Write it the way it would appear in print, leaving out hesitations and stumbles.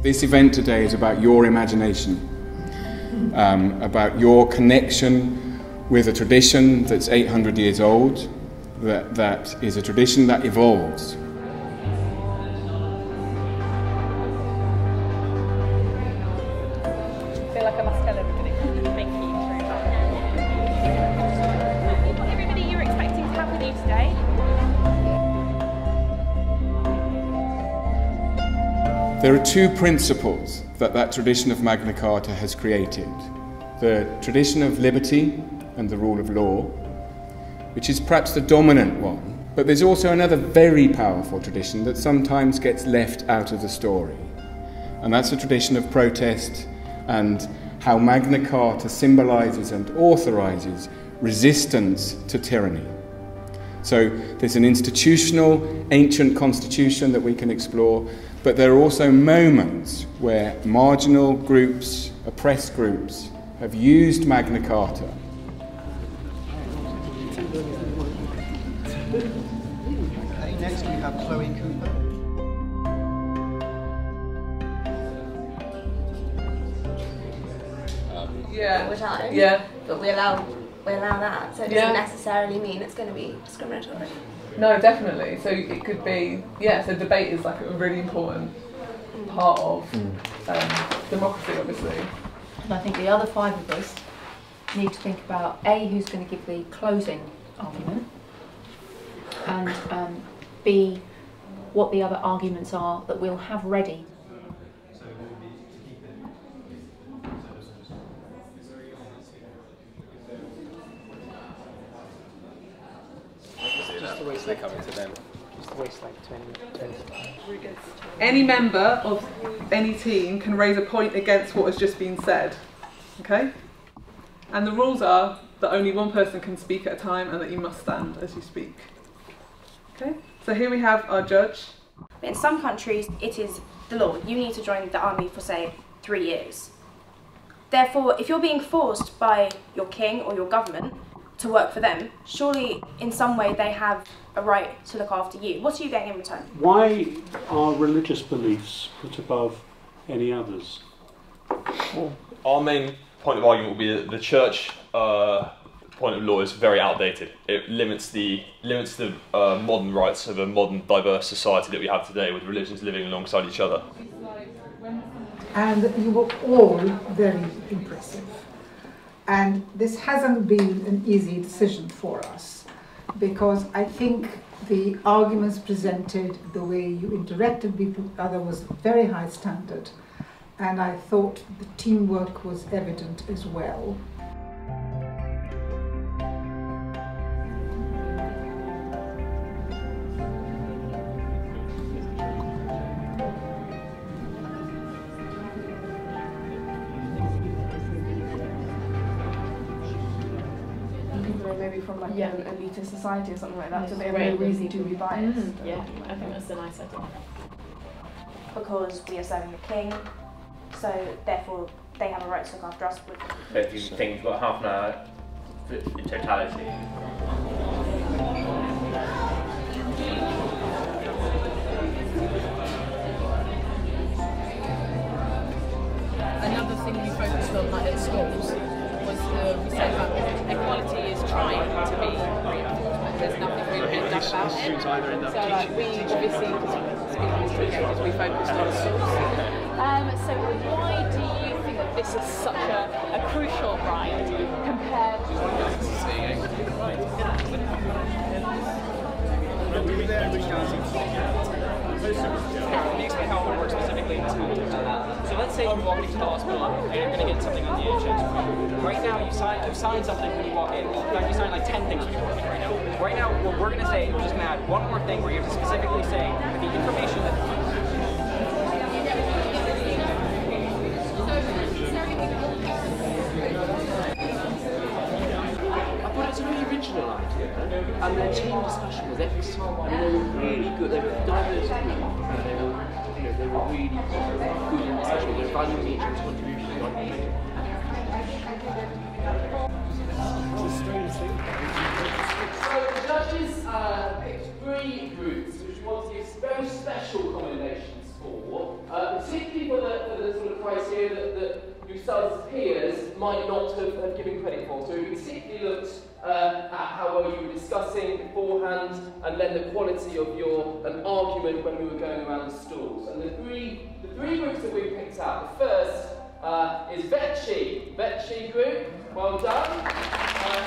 This event today is about your imagination, about your connection with a tradition that's 800 years old, that is a tradition that evolves. I feel like I must tell everybody. Thank you. What everybody you're expecting to have with you today? There are two principles that tradition of Magna Carta has created. The tradition of liberty and the rule of law, which is perhaps the dominant one. But there's also another very powerful tradition that sometimes gets left out of the story. And that's the tradition of protest and how Magna Carta symbolises and authorises resistance to tyranny. So there's an institutional, ancient constitution that we can explore, but there are also moments where marginal groups, oppressed groups, have used Magna Carta. Okay, next we have Chloe Cooper. All the time. Yeah. But we allow that, so it doesn't necessarily mean it's going to be discriminatory. No, definitely. So it could be, so debate is like a really important part of democracy, obviously. And I think the other five of us need to think about A, who's going to give the closing argument, and B, what the other arguments are that we'll have ready. Just the waist leg coming to them. Just the waist leg to any. Any member of any team can raise a point against what has just been said. Okay? And the rules are that only one person can speak at a time and that you must stand as you speak. Okay? So here we have our judge. In some countries, it is the law. You need to join the army for, say, 3 years. Therefore, if you're being forced by your king or your government to work for them, surely in some way they have a right to look after you. What are you getting in return? Why are religious beliefs put above any others? Well, our main point of argument will be that the church point of law is very outdated. It limits the modern rights of a modern diverse society that we have today, with religions living alongside each other. And you were all very impressive. And this hasn't been an easy decision for us, because I think the arguments presented, the way you interacted with each other was very high standard, and I thought the teamwork was evident as well. Maybe from like an elitist society or something like that, so they have no reason to be biased. Yeah, I think that's a nice idea. Because we are serving the king, so therefore they have a right to look after us. So if you think you've got half an hour in totality. Another thing we focused on at schools was we said that equality is trying to be reinforced, but there's nothing really being done about it. So like we obviously, because we focused on schools. So why do you think that this is such a crucial right compared to Can you explain how it works specifically in this context? So let's say you walk into the hospital and you're going to get something on the NHS. Right now you sign something when you walk in. In fact, you sign like 10 things when you walk in right now. Right now, what we're going to say, we're just going to add one more thing where you have to specifically say that the information that it's a really original idea, and their team discussion was excellent. I mean, they were really good. They were diverse people. They were really good in discussion. They were valuing each other's contributions. So the judges picked 3 groups which we want to give very special commendations for, particularly for the area that yourselves as peers might not have given credit for. So we particularly looked at how well you were discussing beforehand, and then the quality of an argument when we were going around the stalls. And the three groups that we picked out. The first is Vetchi group. Well done.